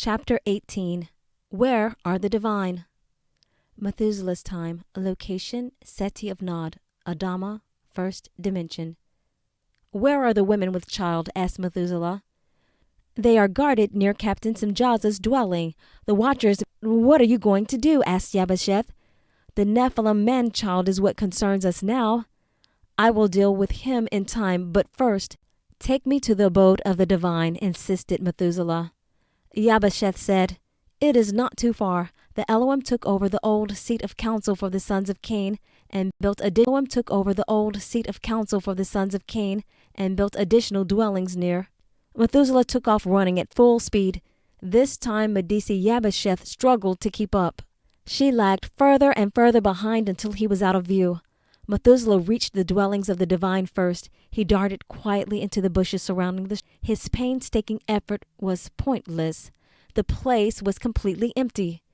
Chapter 18. Where are the divine? Methuselah's time. Location, Seti of Nod, Adama, first dimension. Where are the women with child? Asked Methuselah. They are guarded near Captain Simjaza's dwelling. The watchers. What are you going to do? Asked Yabasheth. The Nephilim man-child is what concerns us now. I will deal with him in time, but first, take me to the abode of the divine, insisted Methuselah. Yabasheth said, It is not too far. The Elohim took over the old seat of council for the sons of Cain and built additional dwellings near. Methuselah took off running at full speed. This time Medisi Yabasheth struggled to keep up. She lagged further and further behind until he was out of view. Methuselah reached the dwellings of the divine first. He darted quietly into the bushes surrounding the. His painstaking effort was pointless. The place was completely empty.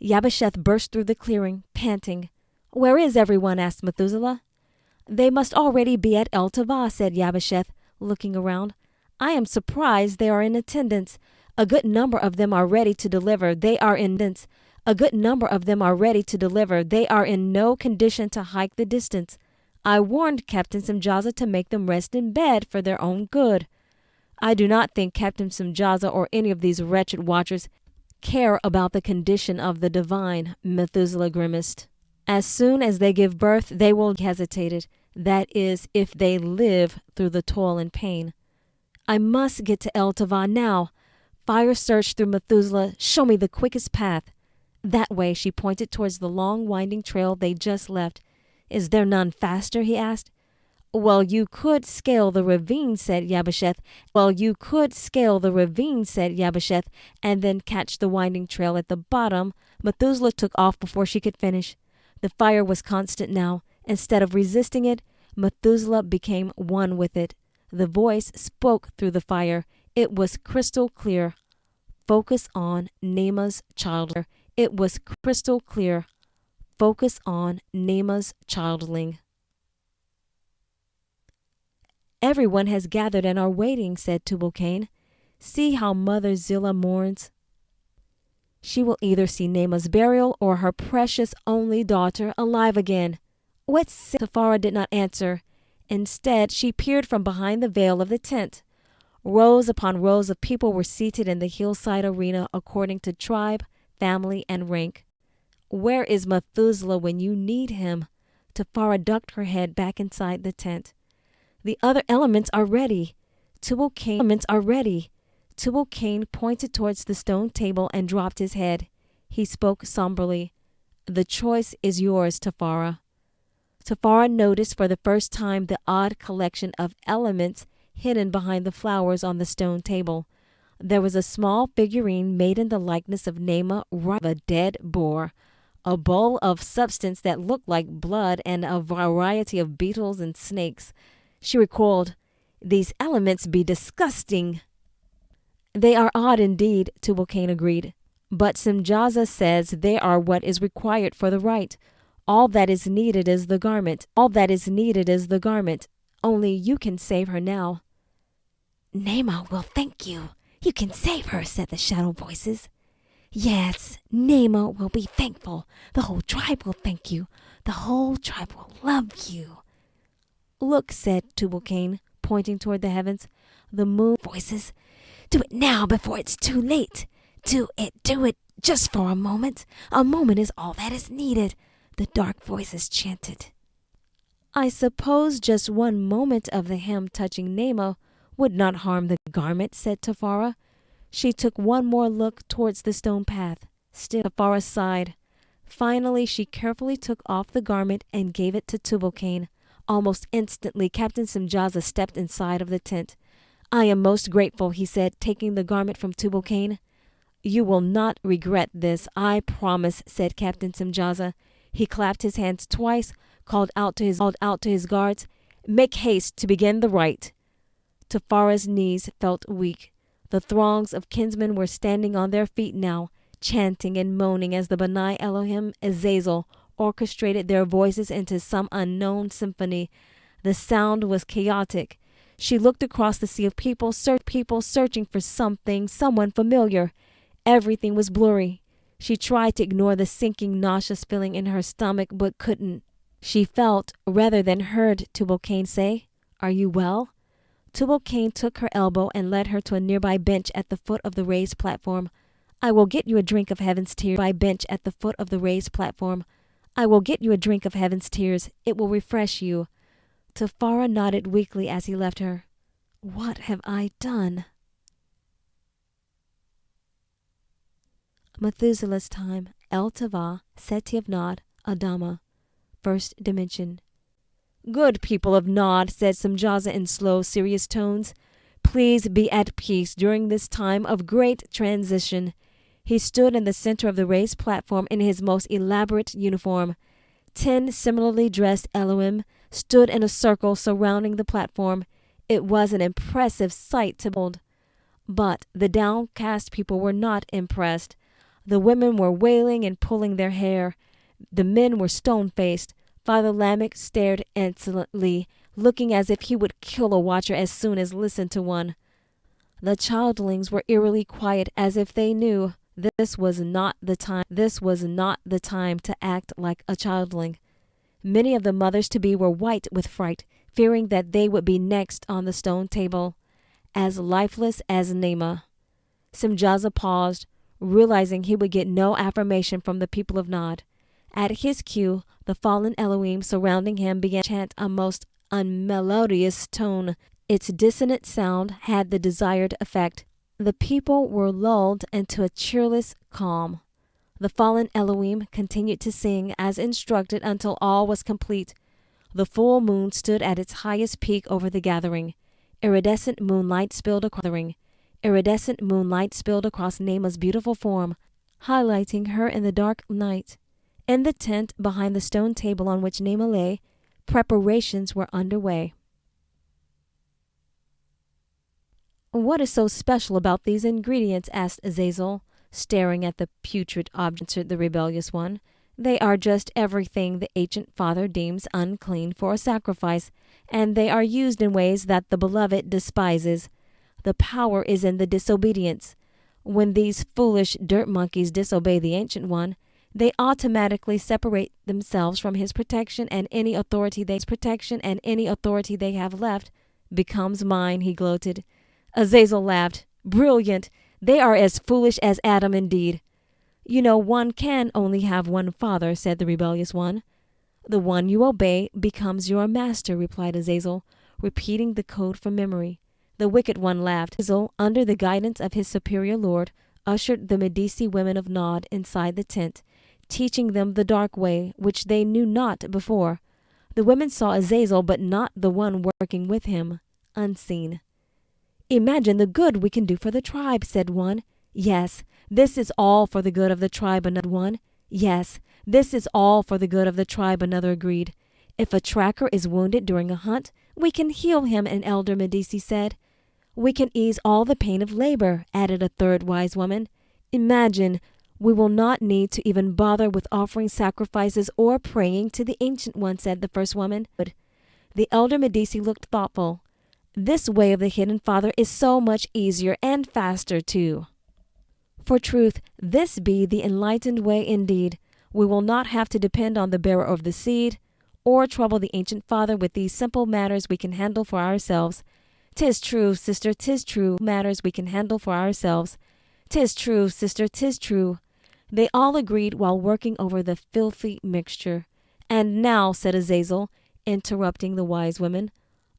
Yabasheth burst through the clearing, panting. Where is everyone? Asked Methuselah. They must already be at El Tavah, said Yabasheth, looking around. I am surprised they are in attendance. A good number of them are ready to deliver. They are in no condition to hike the distance. I warned Captain Simjaza to make them rest in bed for their own good. I do not think Captain Simjaza or any of these wretched watchers care about the condition of the divine, Methuselah grimaced. As soon as they give birth, they will hesitate. That is, if they live through the toil and pain. I must get to El Tavah now. Fire surged through Methuselah. Show me the quickest path. That way, she pointed towards the long, winding trail they just left. Is there none faster? He asked. Well, you could scale the ravine, said Yabasheth, and then catch the winding trail at the bottom. Methuselah took off before she could finish. The fire was constant now. Instead of resisting it, Methuselah became one with it. The voice spoke through the fire. It was crystal clear. Focus on Nema's childling. It was crystal clear. Focus on Nema's childling. Everyone has gathered and are waiting, said Tubal-Cain. See how Mother Zillah mourns. She will either see Nema's burial or her precious only daughter alive again. What's Tafara did not answer. Instead, she peered from behind the veil of the tent. Rows upon rows of people were seated in the hillside arena according to tribe, family, and rank. Where is Methuselah when you need him? Tafara ducked her head back inside the tent. The other elements are ready. Tubal-Cain pointed towards the stone table and dropped his head. He spoke somberly. The choice is yours, Tafara. Tafara noticed for the first time the odd collection of elements hidden behind the flowers on the stone table. There was a small figurine made in the likeness of Nema, a dead boar, a bowl of substance that looked like blood, and a variety of beetles and snakes. She recoiled. These elements be disgusting. They are odd indeed, Tubal-Cain agreed. But Simjaza says they are what is required for the rite. All that is needed is the garment. Only you can save her now. Nema will thank you. You can save her, said the shadow voices. Yes, Nema will be thankful. The whole tribe will thank you. The whole tribe will love you. Look, said Tubal-Cain, pointing toward the heavens. The moon voices. Do it now before it's too late. Do it, just for a moment. A moment is all that is needed, the dark voices chanted. I suppose just one moment of the hem touching Nema would not harm the garment, said Tafara. She took one more look towards the stone path. Still, Tafara sighed. Finally, she carefully took off the garment and gave it to Tubal-Cain. Almost instantly, Captain Simjaza stepped inside of the tent. I am most grateful, he said, taking the garment from Tubal-Cain. You will not regret this, I promise, said Captain Simjaza. He clapped his hands twice, called out to his guards, Make haste to begin the rite. Tafara's knees felt weak. The throngs of kinsmen were standing on their feet now, chanting and moaning as the Benai Elohim Azazel orchestrated their voices into some unknown symphony. The sound was chaotic. She looked across the sea of people searching for someone familiar. Everything was blurry. She tried to ignore the sinking, nauseous feeling in her stomach, but couldn't. She felt, rather than heard, Tubal-Cain say, "Are you well?" Tubal-Cain took her elbow and led her to a nearby bench at the foot of the raised platform. "I will get you a drink of heaven's tears." By bench at the foot of the raised platform. "I will get you a drink of heaven's tears. It will refresh you." Tafara nodded weakly as he left her. What have I done? Methuselah's time. El Tava, Seti of Nod, Adama. First dimension. "Good people of Nod," said Samjaza in slow, serious tones, "please be at peace during this time of great transition." He stood in the center of the raised platform in his most elaborate uniform. 10 similarly dressed Elohim stood in a circle surrounding the platform. It was an impressive sight to behold. But the downcast people were not impressed. The women were wailing and pulling their hair. The men were stone-faced. Father Lamech stared insolently, looking as if he would kill a watcher as soon as listen to one. The childlings were eerily quiet, as if they knew this was not the time. This was not the time to act like a childling. Many of the mothers-to-be were white with fright, fearing that they would be next on the stone table, as lifeless as Nema. Samjaza paused, realizing he would get no affirmation from the people of Nod. At his cue, the fallen Elohim surrounding him began to chant a most unmelodious tone. Its dissonant sound had the desired effect. The people were lulled into a cheerless calm. The fallen Elohim continued to sing as instructed until all was complete. The full moon stood at its highest peak over the gathering. Iridescent moonlight spilled across Nema's beautiful form, highlighting her in the dark night. In the tent behind the stone table on which Nema lay, preparations were underway. "What is so special about these ingredients?" asked Azazel, staring at the putrid object, answered the rebellious one. "They are just everything the ancient father deems unclean for a sacrifice, and they are used in ways that the beloved despises. The power is in the disobedience. When these foolish dirt monkeys disobey the Ancient One, they automatically separate themselves from his protection, and any authority they have left becomes mine," he gloated. Azazel laughed. "Brilliant! They are as foolish as Adam indeed." "You know one can only have one father," said the rebellious one. "The one you obey becomes your master," replied Azazel, repeating the code from memory. The wicked one laughed. Azazel, under the guidance of his superior lord, ushered the Medici women of Nod inside the tent, teaching them the dark way, which they knew not before. The women saw Azazel, but not the one working with him, unseen. "Imagine the good we can do for the tribe," said one. "Yes, this is all for the good of the tribe," another one. "Yes, this is all for the good of the tribe," another agreed. "If a tracker is wounded during a hunt, we can heal him," an elder Medici said. "We can ease all the pain of labor," added a third wise woman. "Imagine, we will not need to even bother with offering sacrifices or praying to the Ancient One," said the first woman. The elder Medici looked thoughtful. "This way of the Hidden Father is so much easier and faster too. For truth, this be the enlightened way indeed. We will not have to depend on the bearer of the seed, or trouble the Ancient Father with these simple matters we can handle for ourselves. 'Tis true, sister, 'tis true, matters we can handle for ourselves. 'Tis true, sister, 'tis true." They all agreed while working over the filthy mixture. "And now," said Azazel, interrupting the wise women,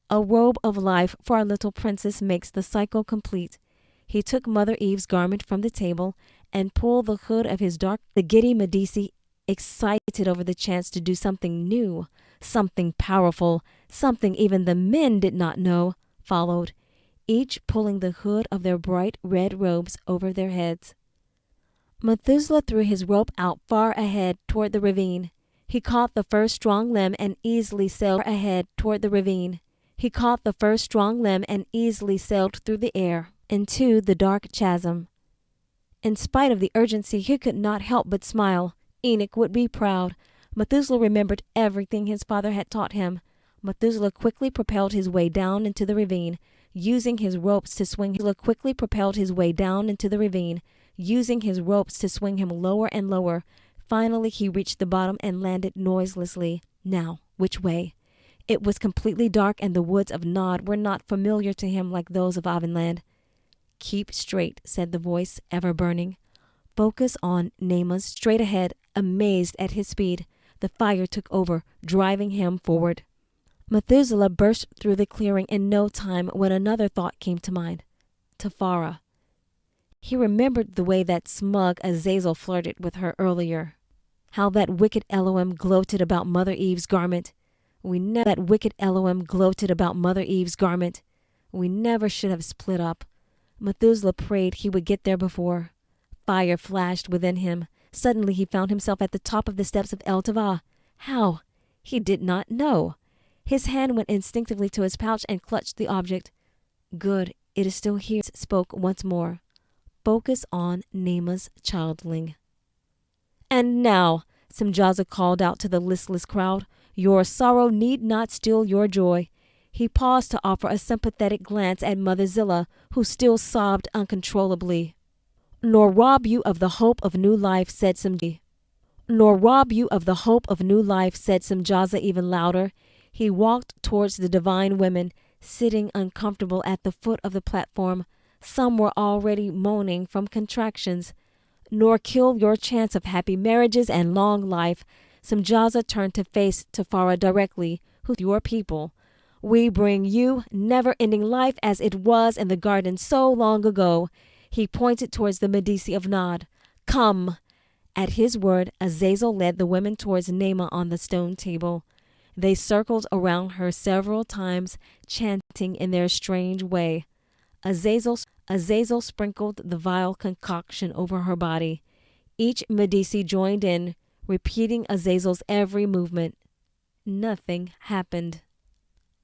"a robe of life for our little princess makes the cycle complete." He took Mother Eve's garment from the table and pulled the hood of his dark. The giddy Medici, excited over the chance to do something new, something powerful, something even the men did not know, followed, each pulling the hood of their bright red robes over their heads. Methuselah threw his rope out far ahead toward the ravine. He caught the first strong limb and easily sailed through the air into the dark chasm. In spite of the urgency, he could not help but smile. Enoch would be proud. Methuselah remembered everything his father had taught him. Methuselah quickly propelled his way down into the ravine, using his ropes to swing using his ropes to swing him lower and lower. Finally, he reached the bottom and landed noiselessly. Now, which way? It was completely dark, and the woods of Nod were not familiar to him like those of Avonland. Keep straight, said the voice, ever burning. Focus on Naaman straight ahead. Amazed at his speed, the fire took over, driving him forward. Methuselah burst through the clearing in no time when another thought came to mind. Tafara. He remembered the way that smug Azazel flirted with her earlier. How that wicked Elohim gloated about Mother Eve's garment. We never should have split up. Methuselah prayed he would get there before. Fire flashed within him. Suddenly he found himself at the top of the steps of El Tava. How? He did not know. His hand went instinctively to his pouch and clutched the object. Good, it is still here, spoke once more. Focus on Naaman's childling. And now, Simjaza called out to the listless crowd, your sorrow need not steal your joy. He paused to offer a sympathetic glance at Mother Zillah, who still sobbed uncontrollably. Nor rob you of the hope of new life, said Simjaza even louder. He walked towards the divine women, sitting uncomfortable at the foot of the platform. Some were already moaning from contractions. Nor kill your chance of happy marriages and long life. Simjaza turned to face Tafara directly, who's your people. We bring you never-ending life as it was in the garden so long ago. He pointed towards the Medici of Nod. Come. At his word, Azazel led the women towards Naamah on the stone table. They circled around her several times, chanting in their strange way. Azazel sprinkled the vile concoction over her body. Each Medici joined in, repeating Azazel's every movement. Nothing happened.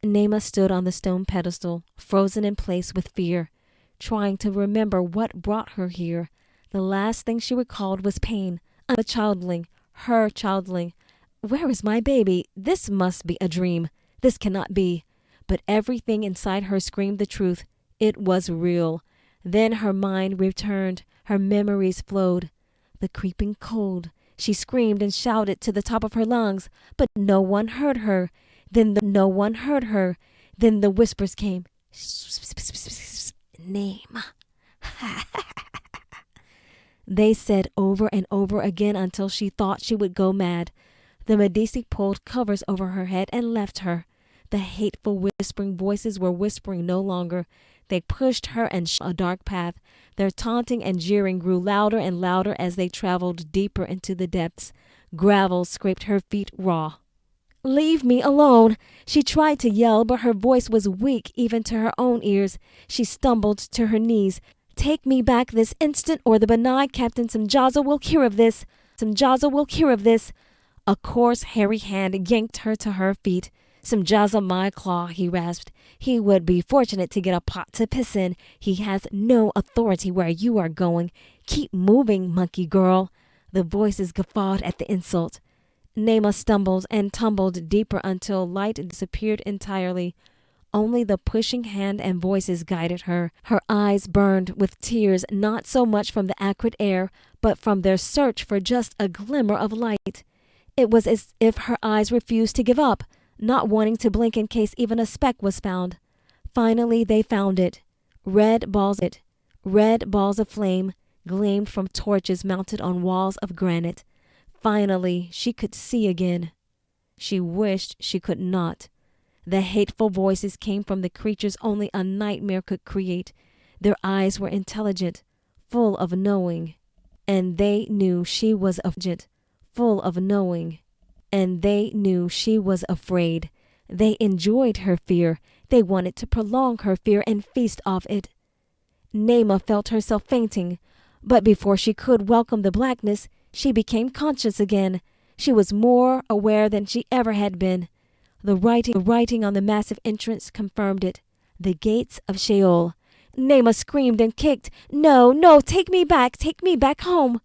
Naamah stood on the stone pedestal, frozen in place with fear, trying to remember what brought her here. The last thing she recalled was pain. A childling, her childling. Where is my baby? This must be a dream. This cannot be. But everything inside her screamed the truth. It was real. Then her mind returned. Her memories flowed. The creeping cold. She screamed and shouted to the top of her lungs, but no one heard her. Then the whispers came. Name. They said over and over again until she thought she would go mad. The Medici pulled covers over her head and left her. The hateful whispering voices were whispering no longer. They pushed her and a dark path. Their taunting and jeering grew louder and louder as they traveled deeper into the depths. Gravel scraped her feet raw. Leave me alone! She tried to yell, but her voice was weak even to her own ears. She stumbled to her knees. Take me back this instant, or the benign Captain Simjaza will hear of this. A coarse, hairy hand yanked her to her feet. Simjaza, my claw, he rasped. He would be fortunate to get a pot to piss in. He has no authority where you are going. Keep moving, monkey girl. The voices guffawed at the insult. Naamah stumbled and tumbled deeper until light disappeared entirely. Only the pushing hand and voices guided her. Her eyes burned with tears, not so much from the acrid air, but from their search for just a glimmer of light. It was as if her eyes refused to give up, not wanting to blink in case even a speck was found. Finally, they found it. Red balls of flame gleamed from torches mounted on walls of granite. Finally, she could see again. She wished she could not. The hateful voices came from the creatures only a nightmare could create. Their eyes were intelligent, full of knowing, and they knew she was afraid. They enjoyed her fear. They wanted to prolong her fear and feast off it. Naamah felt herself fainting, but before she could welcome the blackness, she became conscious again. She was more aware than she ever had been. The writing on the massive entrance confirmed it. The gates of Sheol. Naamah screamed and kicked. No, take me back home.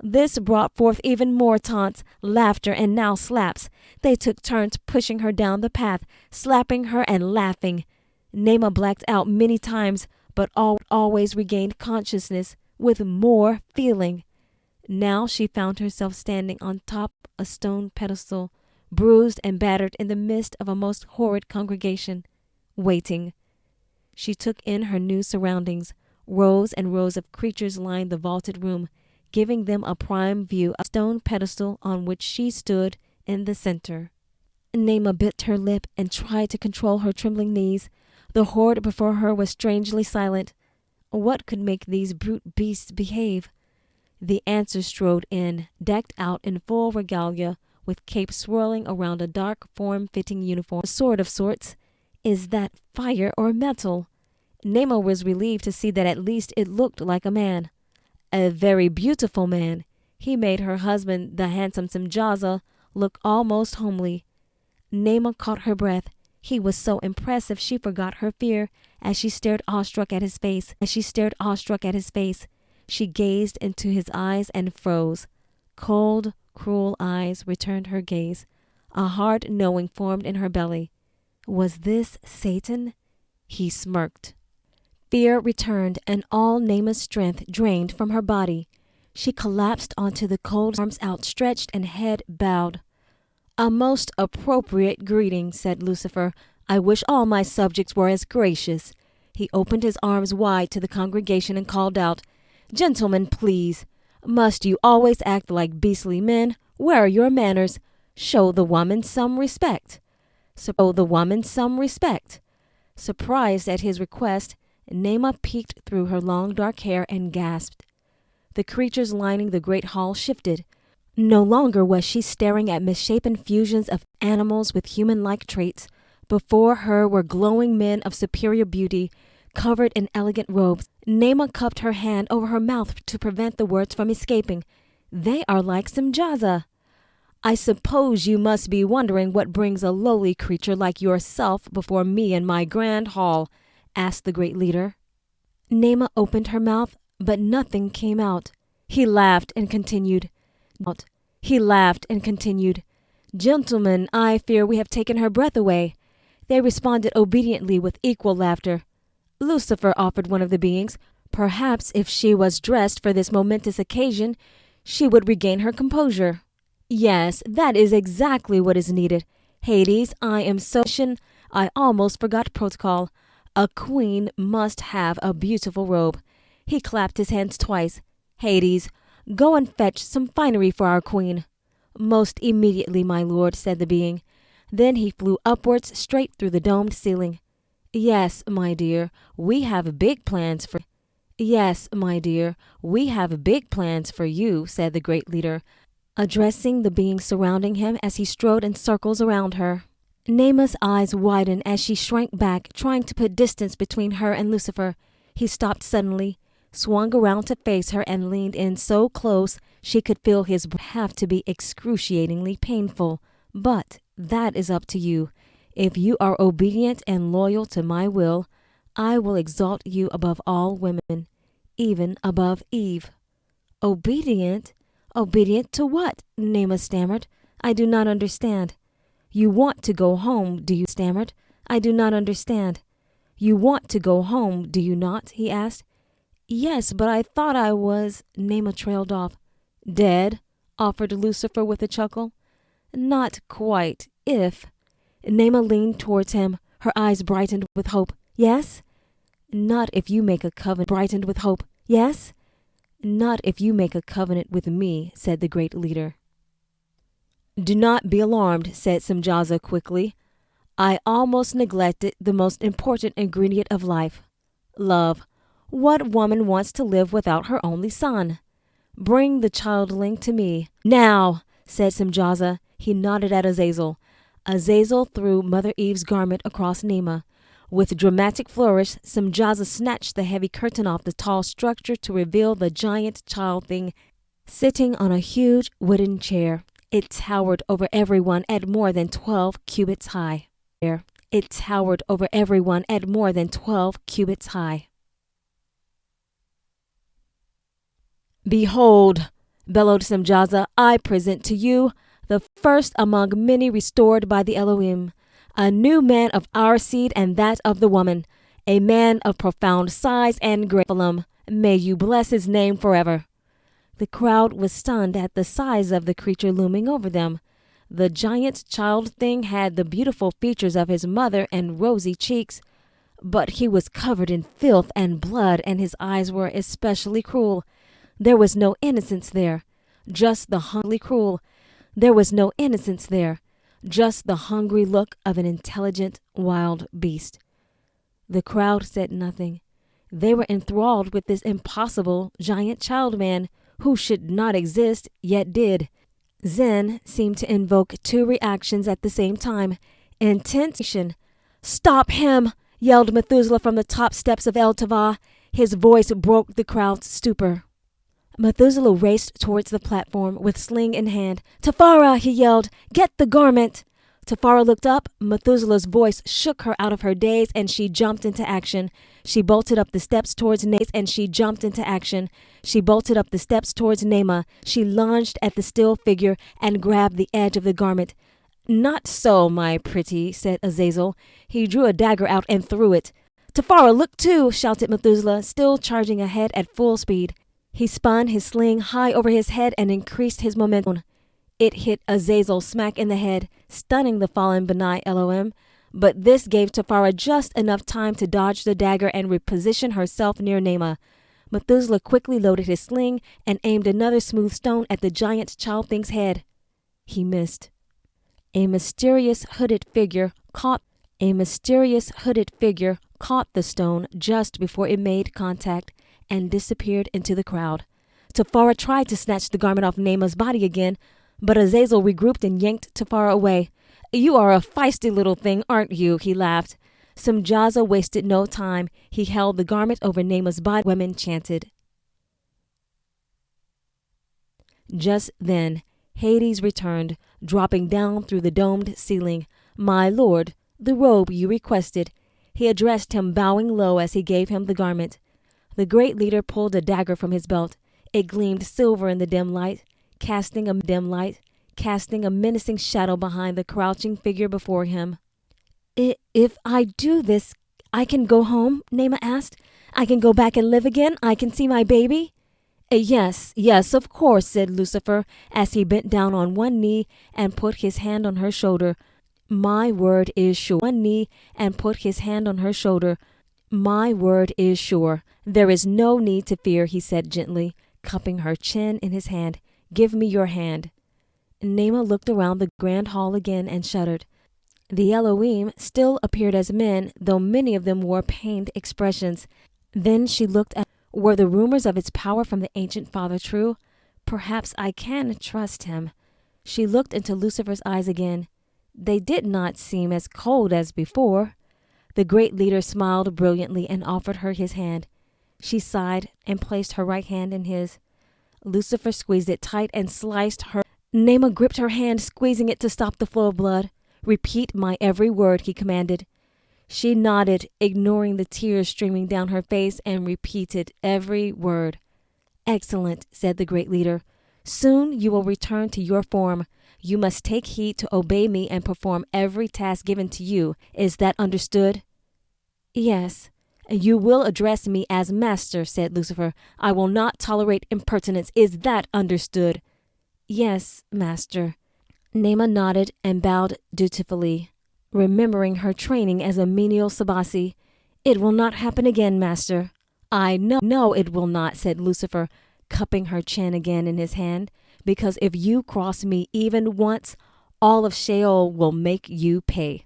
This brought forth even more taunts, laughter, and now slaps. They took turns pushing her down the path, slapping her and laughing. Naamah blacked out many times, but always regained consciousness. with more feeling. Now she found herself standing on top a stone pedestal, bruised and battered in the midst of a most horrid congregation, waiting. She took in her new surroundings. Rows and rows of creatures lined the vaulted room, giving them a prime view of the stone pedestal on which she stood in the center. Naima bit her lip and tried to control her trembling knees. The horde before her was strangely silent. What could make these brute beasts behave? The answer strode in, decked out in full regalia, with cape swirling around a dark, form-fitting uniform, a sword of sorts. Is that fire or metal? Naima was relieved to see that at least it looked like a man. A very beautiful man. He made her husband, the handsome Simjaza, look almost homely. Naima caught her breath. He was so impressive she forgot her fear as she stared awestruck at his face. She gazed into his eyes and froze. Cold, cruel eyes returned her gaze. A hard knowing formed in her belly. Was this Satan? He smirked. Fear returned and all Naima's strength drained from her body. She collapsed onto the cold, arms outstretched and head bowed. A most appropriate greeting, said Lucifer. I wish all my subjects were as gracious. He opened his arms wide to the congregation and called out, Gentlemen, please. Must you always act like beastly men? Where are your manners? Show the woman some respect. Surprised at his request, Naima peeked through her long dark hair and gasped. The creatures lining the great hall shifted. No longer was she staring at misshapen fusions of animals with human-like traits. Before her were glowing men of superior beauty, covered in elegant robes. Naima cupped her hand over her mouth to prevent the words from escaping. They are like Simjaza. I suppose you must be wondering what brings a lowly creature like yourself before me in my grand hall, asked the great leader. Naima opened her mouth, but nothing came out. He laughed and continued. Gentlemen, I fear we have taken her breath away. They responded obediently with equal laughter. Lucifer, offered one of the beings. Perhaps if she was dressed for this momentous occasion, she would regain her composure. Yes, that is exactly what is needed. Hades, I am so... I almost forgot protocol. A queen must have a beautiful robe. He clapped his hands twice. Hades, go and fetch some finery for our queen. Most immediately, my lord, said the being. Then he flew upwards straight through the domed ceiling. Yes, my dear, we have big plans for you, said the great leader, addressing the beings surrounding him as he strode in circles around her. Naima's eyes widened as she shrank back, trying to put distance between her and Lucifer. He stopped suddenly, swung around to face her, and leaned in so close she could feel his breath have to be excruciatingly painful. But that is up to you. If you are obedient and loyal to my will, I will exalt you above all women, even above Eve. Obedient? Obedient to what? Naima stammered. I do not understand. You want to go home, do you? Stammered. I do not understand. You want to go home, do you not? He asked. Yes, but I thought I was... Naima trailed off. Dead? Offered Lucifer with a chuckle. Not quite, if... Naima leaned towards him, her eyes brightened with hope. Yes? Not if you make a covenant. Brightened with hope. Yes? Not if you make a covenant with me, said the great leader. Do not be alarmed, said Simjaza quickly. I almost neglected the most important ingredient of life. Love. What woman wants to live without her only son? Bring the childling to me. Now, said Simjaza. He nodded at Azazel. Azazel threw Mother Eve's garment across Naima. With dramatic flourish, Simjaza snatched the heavy curtain off the tall structure to reveal the giant child thing sitting on a huge wooden chair. It towered over everyone at more than 12 cubits high. Behold, bellowed Simjaza, I present to you the first among many restored by the Elohim, a new man of our seed and that of the woman, a man of profound size and great. May you bless his name forever. The crowd was stunned at the size of the creature looming over them. The giant child thing had the beautiful features of his mother and rosy cheeks, but he was covered in filth and blood, and his eyes were especially cruel. There was no innocence there, just the hungry cruel. There was no innocence there, just the hungry look of an intelligent wild beast. The crowd said nothing. They were enthralled with this impossible giant child man who should not exist, yet did. Zen seemed to invoke two reactions at the same time. Intense. "Stop him!" yelled Methuselah from the top steps of El Tava. His voice broke the crowd's stupor. Methuselah raced towards the platform with sling in hand. "Tafara!" he yelled. "Get the garment!" Tafara looked up. Methuselah's voice shook her out of her daze, and she jumped into action. She bolted up the steps towards Nema, She lunged at the still figure and grabbed the edge of the garment. "Not so, my pretty," said Azazel. He drew a dagger out and threw it. "Tafara, look too!" shouted Methuselah, still charging ahead at full speed. He spun his sling high over his head and increased his momentum. It hit Azazel smack in the head, stunning the fallen Benai Elohim, but this gave Tafara just enough time to dodge the dagger and reposition herself near Nema. Methuselah quickly loaded his sling and aimed another smooth stone at the giant child thing's head. He missed. A mysterious hooded figure caught the stone just before it made contact and disappeared into the crowd. Tafara tried to snatch the garment off Nema's body again, but Azazel regrouped and yanked Tafara away. "You are a feisty little thing, aren't you?" he laughed. Simjaza wasted no time. He held the garment over Nema's body. Women chanted. Just then, Hades returned, dropping down through the domed ceiling. "My lord, the robe you requested." He addressed him, bowing low as he gave him the garment. The great leader pulled a dagger from his belt. It gleamed silver in the dim light, casting a menacing shadow behind the crouching figure before him. If I do this, I can go home?" Nema asked. "I can go back and live again? I can see my baby?" Yes, of course," said Lucifer, as he bent down on one knee and put his hand on her shoulder. "My word is sure." "My word is sure. There is no need to fear," he said gently, cupping her chin in his hand. "Give me your hand." Nema looked around the grand hall again and shuddered. The Elohim still appeared as men, though many of them wore pained expressions. Then she looked at, were the rumors of its power from the ancient father true? Perhaps I can trust him. She looked into Lucifer's eyes again. They did not seem as cold as before. The great leader smiled brilliantly and offered her his hand. She sighed and placed her right hand in his. Lucifer squeezed it tight and sliced her. Nema gripped her hand, squeezing it to stop the flow of blood. "Repeat my every word," he commanded. She nodded, ignoring the tears streaming down her face, and repeated every word. "Excellent," said the great leader. "Soon you will return to your form. You must take heed to obey me and perform every task given to you. Is that understood?" "Yes." "You will address me as master," said Lucifer. "I will not tolerate impertinence. Is that understood?" "Yes, master." Nema nodded and bowed dutifully, remembering her training as a menial Sabasi. "It will not happen again, master." "I know it will not," said Lucifer, cupping her chin again in his hand, "because if you cross me even once, all of Sheol will make you pay."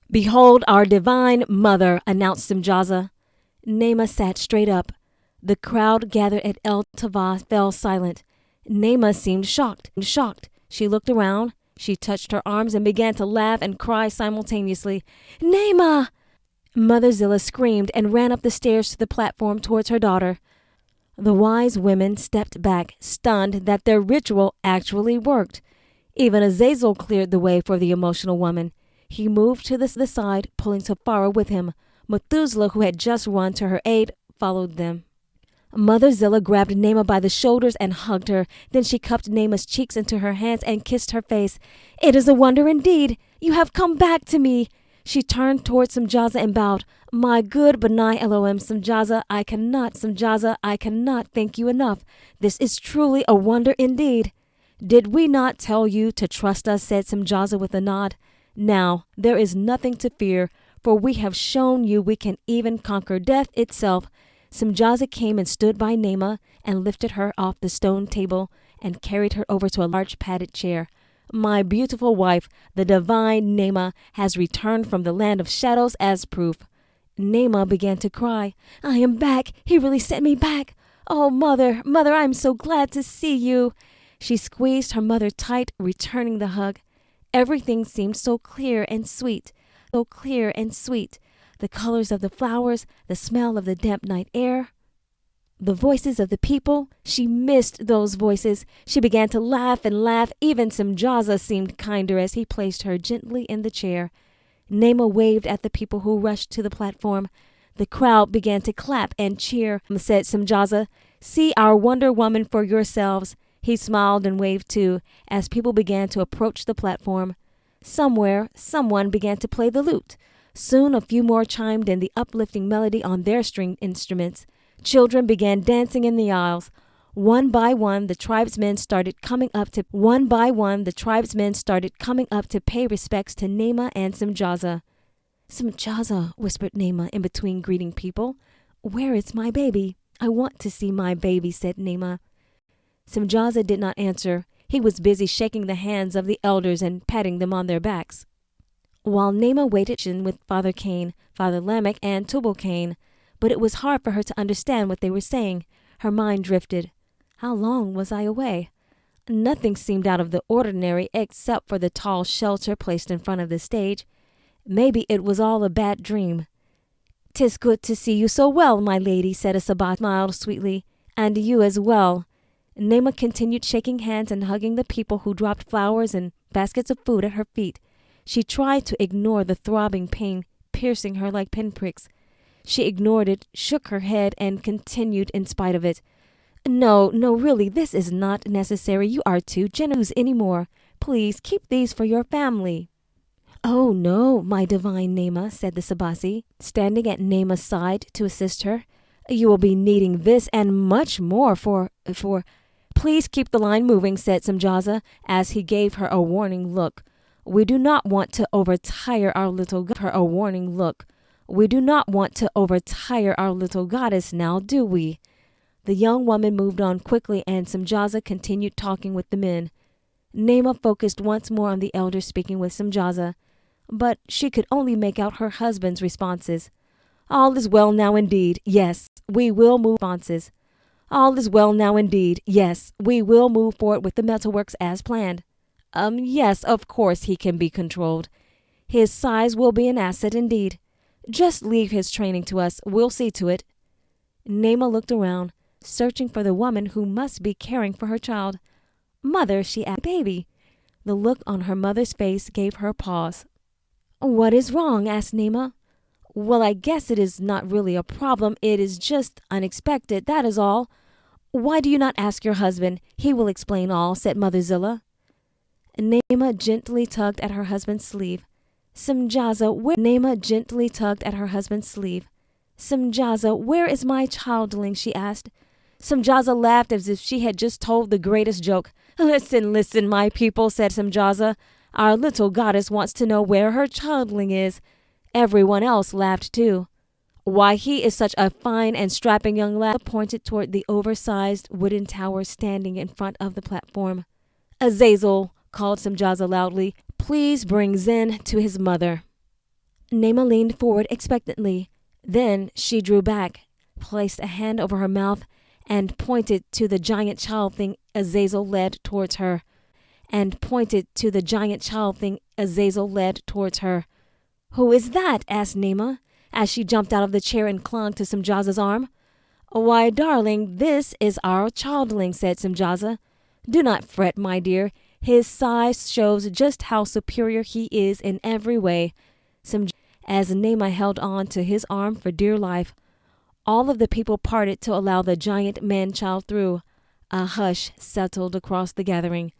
"Behold our divine mother," announced Simjaza. Nema sat straight up. The crowd gathered at El Tava fell silent. Nema seemed shocked. She looked around. She touched her arms and began to laugh and cry simultaneously. "Nema!" Mother Zillah screamed and ran up the stairs to the platform towards her daughter. The wise women stepped back, stunned that their ritual actually worked. Even Azazel cleared the way for the emotional woman. He moved to the side, pulling Tafara with him. Methuselah, who had just run to her aid, followed them. Mother Zillah grabbed Nema by the shoulders and hugged her. Then she cupped Nema's cheeks into her hands and kissed her face. "It is a wonder indeed. You have come back to me." She turned toward Samjaza and bowed. My good Benai Elohim, Samjaza, I cannot thank you enough. This is truly a wonder indeed. Did we not tell you to trust us, said Samjaza with a nod. Now, there is nothing to fear, for we have shown you we can even conquer death itself. Samjaza came and stood by Naamah and lifted her off the stone table and carried her over to a large padded chair. My beautiful wife, the divine Naamah, has returned from the land of shadows as proof. Naamah began to cry. I am back. He really sent me back. Oh, mother, I am so glad to see you. She squeezed her mother tight, returning the hug. Everything seemed so clear and sweet, so clear and sweet. The colors of the flowers, the smell of the damp night air, the voices of the people. She missed those voices. She began to laugh and laugh. Even Samjaza seemed kinder as he placed her gently in the chair. Naamah waved at the people who rushed to the platform. The crowd began to clap and cheer. Said Samjaza, see our Wonder Woman for yourselves. He smiled and waved too as people began to approach the platform. Somewhere, someone began to play the lute. Soon a few more chimed in the uplifting melody on their stringed instruments. Children began dancing in the aisles. One by one, the tribesmen started coming up to pay respects to Naamah and Samjaza. Samjaza, whispered Naamah in between greeting people. Where is my baby? I want to see my baby, said Naamah. Samjaza did not answer. He was busy shaking the hands of the elders and patting them on their backs, while Naamah waited with Father Cain, Father Lamech, and Tubal Cain. But it was hard for her to understand what they were saying. Her mind drifted. How long was I away? Nothing seemed out of the ordinary except for the tall shelter placed in front of the stage. Maybe it was all a bad dream. "'Tis good to see you so well, my lady," said a Sabbath, smiled sweetly. "And you as well." Naamah continued shaking hands and hugging the people who dropped flowers and baskets of food at her feet. She tried to ignore the throbbing pain piercing her like pinpricks. She ignored it, shook her head, and continued in spite of it. No, really, this is not necessary. You are too generous anymore. Please keep these for your family." "Oh, no, my divine Naamah," said the Sabasi, standing at Naamah's side to assist her. "You will be needing this and much more for... Please keep the line moving," said Samjaza, as he gave her a warning look. We do not want to overtire our little goddess now, do we?" The young woman moved on quickly, and Samjaza continued talking with the men. Naamah focused once more on the elder speaking with Samjaza, but she could only make out her husband's responses. "All is well now indeed. Yes, we will move responses. All is well now indeed. Yes, we will move forward with the metalworks as planned. Yes, of course he can be controlled. His size will be an asset indeed. Just leave his training to us. We'll see to it." Naamah looked around, searching for the woman who must be caring for her child. "Mother," she asked, "baby." The look on her mother's face gave her pause. "What is wrong?" asked Naamah. "Well, I guess it is not really a problem. It is just unexpected, that is all. Why do you not ask your husband? He will explain all," said Mother Zillah. Naamah gently tugged at her husband's sleeve. Samjaza, where is my childling?" she asked. Samjaza laughed as if she had just told the greatest joke. Listen, my people," said Samjaza. "Our little goddess wants to know where her childling is." Everyone else laughed too. "Why, he is such a fine and strapping young lad," pointed toward the oversized wooden tower standing in front of the platform. "Azazel," called Samjaza loudly, "please bring Zen to his mother." Naamah leaned forward expectantly. Then she drew back, placed a hand over her mouth, and pointed to the giant child thing Azazel led towards her. "Who is that?" asked Naamah, as she jumped out of the chair and clung to Samjaza's arm. "Why, darling, this is our childling," said Samjaza. "Do not fret, my dear. His size shows just how superior he is in every way." As Naamah held on to his arm for dear life, all of the people parted to allow the giant man-child through. A hush settled across the gathering.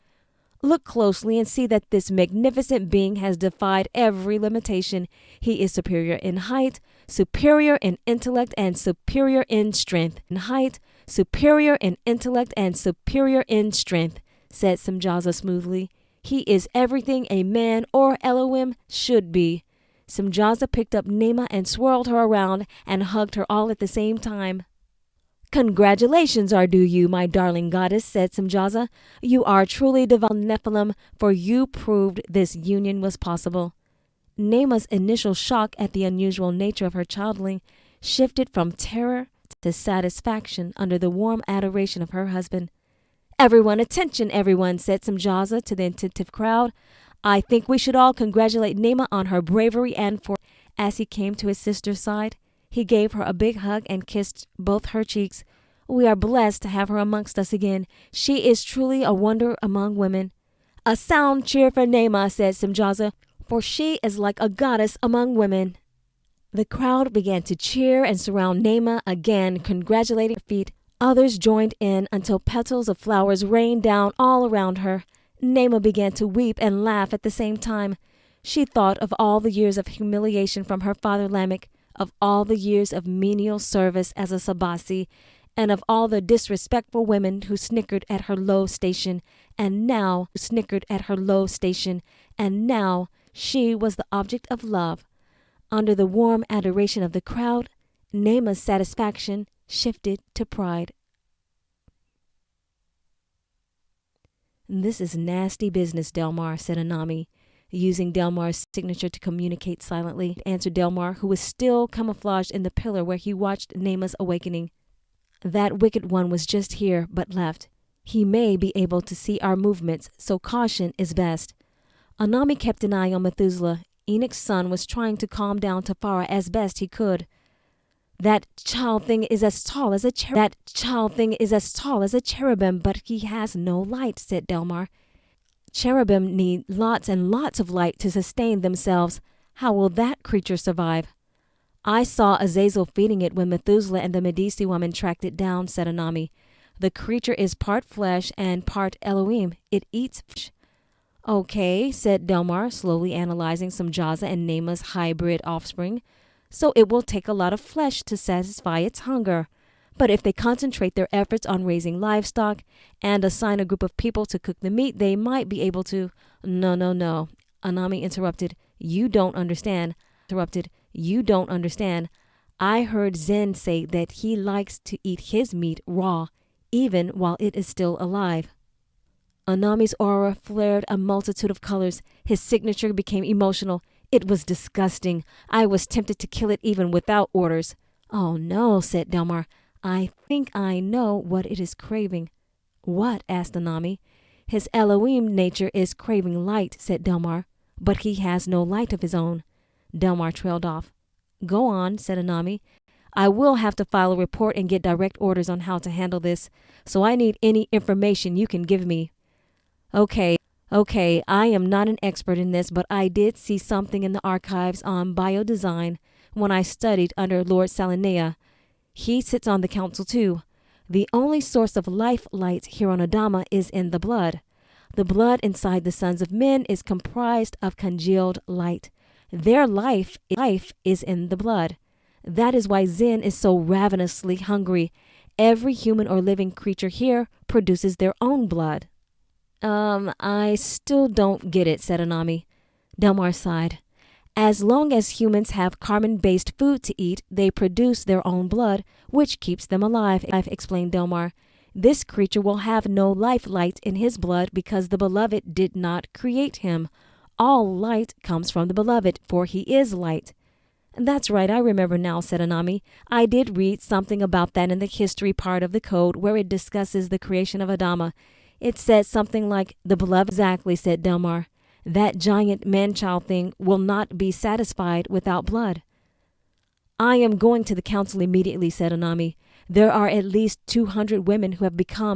Look closely and see that this magnificent being has defied every limitation. He is superior in height, superior in intellect, and superior in strength. In height, superior in intellect, and superior in strength, said Samjaza smoothly. He is everything a man or Elohim should be. Samjaza picked up Nema and swirled her around and hugged her all at the same time. Congratulations are due you, my darling goddess, said Samjaza. You are truly divine Nephilim, for you proved this union was possible. Nema's initial shock at the unusual nature of her childling shifted from terror to satisfaction under the warm adoration of her husband. Everyone, attention, everyone, said Samjaza to the attentive crowd. I think we should all congratulate Nema on her bravery and for. As he came to his sister's side, he gave her a big hug and kissed both her cheeks. We are blessed to have her amongst us again. She is truly a wonder among women. A sound cheer for Nema, said Samjaza, for she is like a goddess among women. The crowd began to cheer and surround Nema again, congratulating her feet. Others joined in until petals of flowers rained down all around her. Nema began to weep and laugh at the same time. She thought of all the years of humiliation from her father Lamech, of all the years of menial service as a Sabasi, and of all the disrespectful women who snickered at her low station, and now she was the object of love. Under the warm adoration of the crowd, Nema's satisfaction shifted to pride. This is nasty business, Delmar, said Anami, using Delmar's signature to communicate silently, answered Delmar, who was still camouflaged in the pillar where he watched Nema's awakening. That wicked one was just here, but left. He may be able to see our movements, so caution is best. Anami kept an eye on Methuselah. Enoch's son was trying to calm down Tafara as best he could. That child thing is as tall as a cherubim, but he has no light, said Delmar. Cherubim need lots and lots of light to sustain themselves. How will that creature survive? I saw Azazel feeding it when Methuselah and the Medici woman tracked it down, said Anami. The creature is part flesh and part Elohim. It eats fish. Okay, said Delmar, slowly analyzing Samjaza and Nema's hybrid offspring. So it will take a lot of flesh to satisfy its hunger. But if they concentrate their efforts on raising livestock and assign a group of people to cook the meat, they might be able to. No, Anami interrupted. You don't understand. I heard Zen say that he likes to eat his meat raw, even while it is still alive. Anami's aura flared a multitude of colors. His signature became emotional. It was disgusting. I was tempted to kill it even without orders. Oh no, said Delmar. I think I know what it is craving. What? Asked Anami. His Elohim nature is craving light, said Delmar, but he has no light of his own. Delmar trailed off. Go on, said Anami. I will have to file a report and get direct orders on how to handle this, so I need any information you can give me. Okay, I am not an expert in this, but I did see something in the archives on biodesign when I studied under Lord Salinea. He sits on the council too. The only source of life light here on Adama is in the blood. The blood inside the sons of men is comprised of congealed light. Their life is in the blood. That is why Zen is so ravenously hungry. Every human or living creature here produces their own blood. I still don't get it, said Anami. Delmar sighed. As long as humans have carbon-based food to eat, they produce their own blood, which keeps them alive, explained Delmar. This creature will have no life light in his blood because the beloved did not create him. All light comes from the beloved, for he is light. That's right, I remember now, said Anami. I did read something about that in the history part of the code where it discusses the creation of Adama. It said something like, the beloved. Exactly, said Delmar. That giant man-child thing will not be satisfied without blood. I am going to the council immediately, said Anami. There are at least 200 women who have become